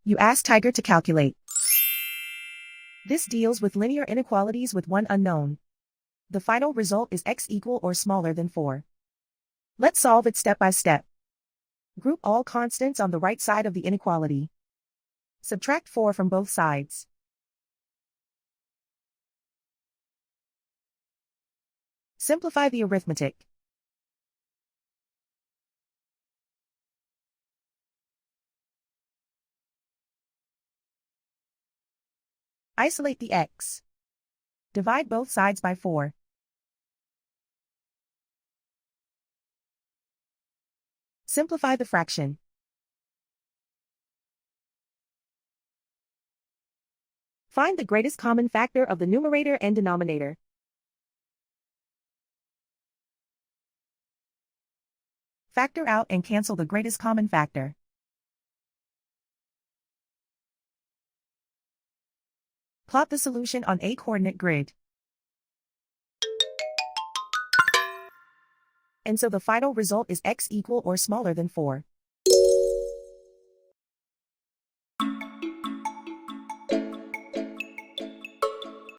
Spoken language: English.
You ask Tiger to calculate. This deals with linear inequalities with one unknown. The final result is x equal or smaller than 4. Let's solve it step by step. Group all constants on the right side of the inequality. Subtract 4 from both sides. Simplify the arithmetic. Isolate the x. Divide both sides by 4. Simplify the fraction. Find the greatest common factor of the numerator and denominator. Factor out and cancel the greatest common factor. Plot the solution on a coordinate grid. And so the final result is x equal or smaller than 4.